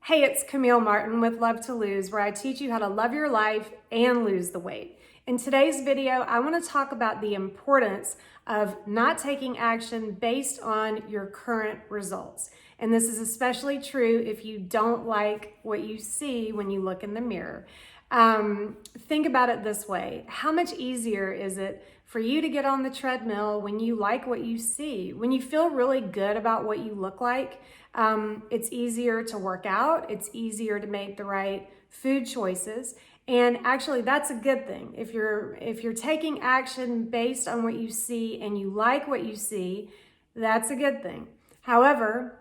Hey, it's Camille Martin with Love to Lose, where I teach you how to love your life and lose the weight. In today's video, I want to talk about the importance of not taking action based on your current results. And this is especially true if you don't like what you see when you look in the mirror. Think about it this way. How much easier is it for you to get on the treadmill when you like what you see? When you feel really good about what you look like, it's easier to work out. It's easier to make the right food choices. And actually, that's a good thing. If you're taking action based on what you see and you like what you see, that's a good thing. However,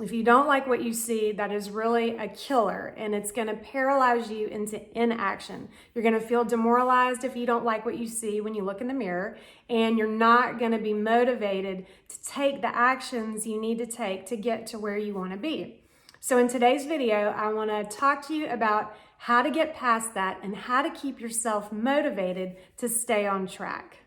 if you don't like what you see, that is really a killer, and it's going to paralyze you into inaction. You're going to feel demoralized if you don't like what you see when you look in the mirror, and you're not going to be motivated to take the actions you need to take to get to where you want to be. So in today's video, I want to talk to you about how to get past that and how to keep yourself motivated to stay on track.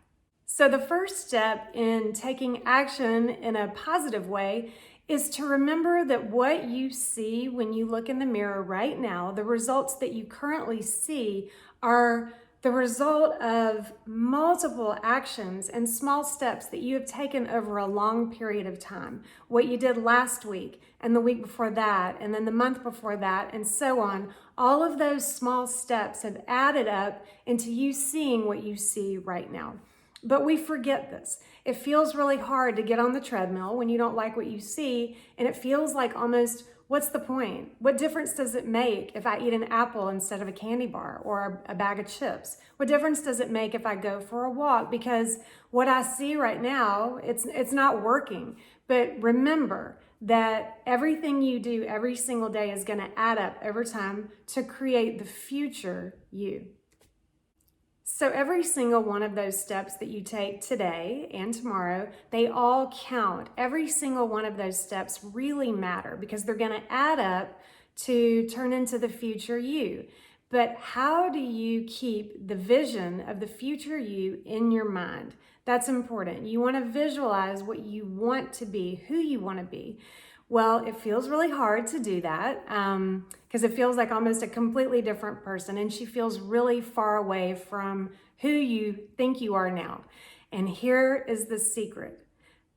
So the first step in taking action in a positive way is to remember that what you see when you look in the mirror right now, the results that you currently see, are the result of multiple actions and small steps that you have taken over a long period of time. What you did last week and the week before that and then the month before that and so on. All of those small steps have added up into you seeing what you see right now. But we forget this. It feels really hard to get on the treadmill when you don't like what you see, and it feels like almost, what's the point? What difference does it make if I eat an apple instead of a candy bar or a bag of chips? What difference does it make if I go for a walk? Because what I see right now, it's not working. But remember that everything you do every single day is going to add up over time to create the future you. So every single one of those steps that you take today and tomorrow, they all count. Every single one of those steps really matter because they're going to add up to turn into the future you. But how do you keep the vision of the future you in your mind? That's important. You want to visualize what you want to be, who you want to be. Well, it feels really hard to do that because it feels like almost a completely different person, and she feels really far away from who you think you are now. And here is the secret.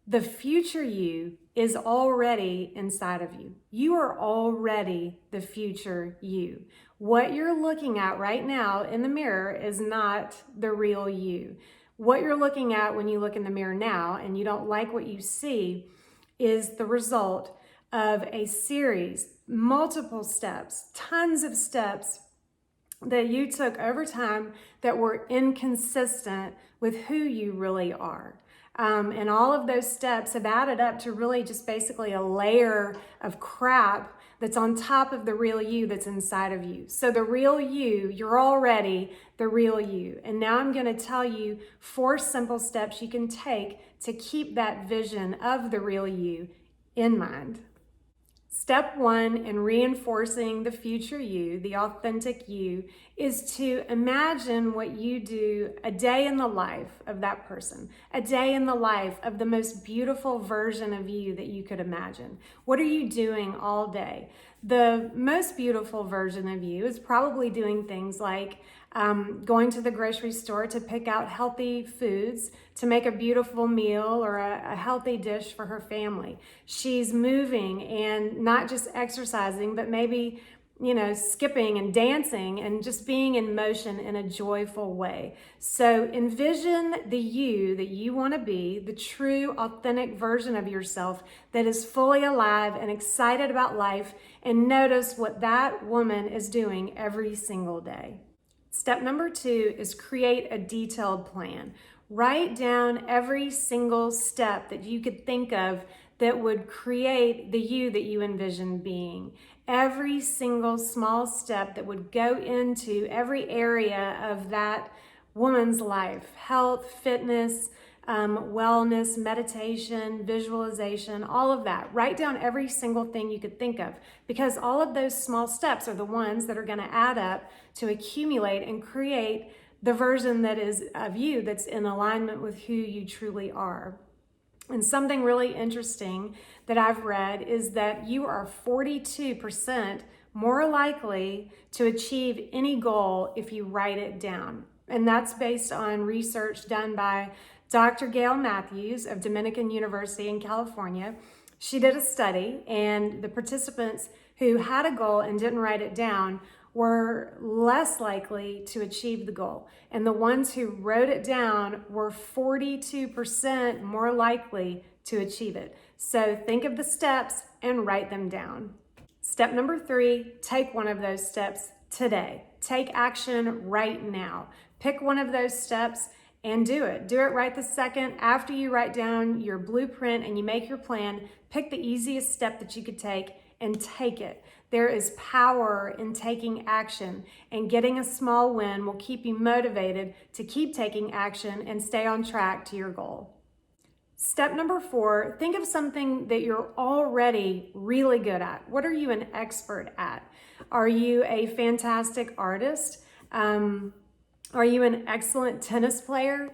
The future you is already inside of you. You are already the future you. What you're looking at right now in the mirror is not the real you. What you're looking at when you look in the mirror now and you don't like what you see is the result of a series, multiple steps, tons of steps that you took over time that were inconsistent with who you really are. And all of those steps have added up to really just basically a layer of crap that's on top of the real you that's inside of you. So the real you, you're already the real you. And now I'm going to tell you 4 simple steps you can take to keep that vision of the real you in mind. Step 1 in reinforcing the future you, the authentic you, is to imagine what you do a day in the life of that person, a day in the life of the most beautiful version of you that you could imagine. What are you doing all day? The most beautiful version of you is probably doing things like going to the grocery store to pick out healthy foods, to make a beautiful meal or a healthy dish for her family. She's moving and not just exercising, but maybe, skipping and dancing and just being in motion in a joyful way. So envision the you that you want to be, the true, authentic version of yourself that is fully alive and excited about life, and notice what that woman is doing every single day. Step number 2 is create a detailed plan. Write down every single step that you could think of that would create the you that you envision being. Every single small step that would go into every area of that woman's life: health, fitness, wellness, meditation, visualization, all of that. Write down every single thing you could think of, because all of those small steps are the ones that are going to add up to accumulate and create the version that is of you that's in alignment with who you truly are. And something really interesting that I've read is that you are 42% more likely to achieve any goal if you write it down. And that's based on research done by Dr. Gail Matthews of Dominican University in California. She did a study, and the participants who had a goal and didn't write it down were less likely to achieve the goal. And the ones who wrote it down were 42% more likely to achieve it. So think of the steps and write them down. Step number 3, take one of those steps today. Take action right now. Pick one of those steps and do it. Do it right the second after you write down your blueprint and you make your plan. Pick the easiest step that you could take and take it. There is power in taking action, and getting a small win will keep you motivated to keep taking action and stay on track to your goal. Step number 4, think of something that you're already really good at. What are you an expert at? Are you a fantastic artist? Are you an excellent tennis player?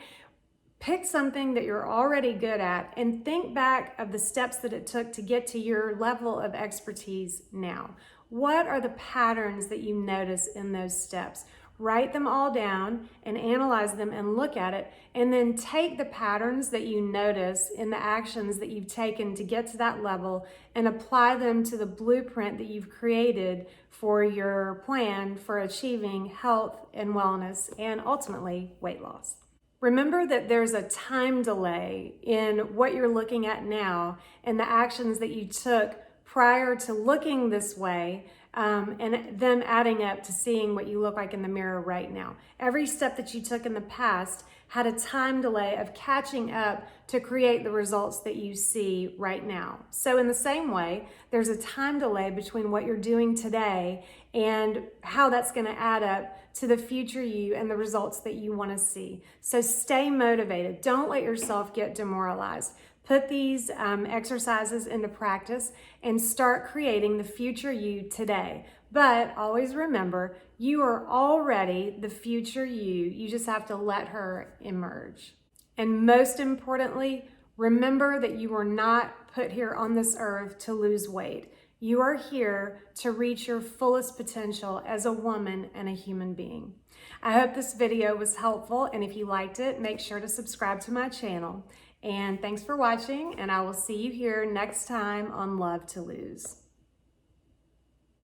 Pick something that you're already good at and think back of the steps that it took to get to your level of expertise now. What are the patterns that you notice in those steps? Write them all down and analyze them and look at it, and then take the patterns that you notice in the actions that you've taken to get to that level and apply them to the blueprint that you've created for your plan for achieving health and wellness and ultimately weight loss. Remember that there's a time delay in what you're looking at now and the actions that you took prior to looking this way, and them adding up to seeing what you look like in the mirror right now. Every step that you took in the past had a time delay of catching up to create the results that you see right now. So in the same way, there's a time delay between what you're doing today and how that's going to add up to the future you and the results that you want to see. So stay motivated. Don't let yourself get demoralized. Put these exercises into practice and start creating the future you today. But always remember, you are already the future you. You just have to let her emerge. And most importantly, remember that you were not put here on this earth to lose weight. You are here to reach your fullest potential as a woman and a human being. I hope this video was helpful, and if you liked it, make sure to subscribe to my channel. And thanks for watching, and I will see you here next time on Love to Lose.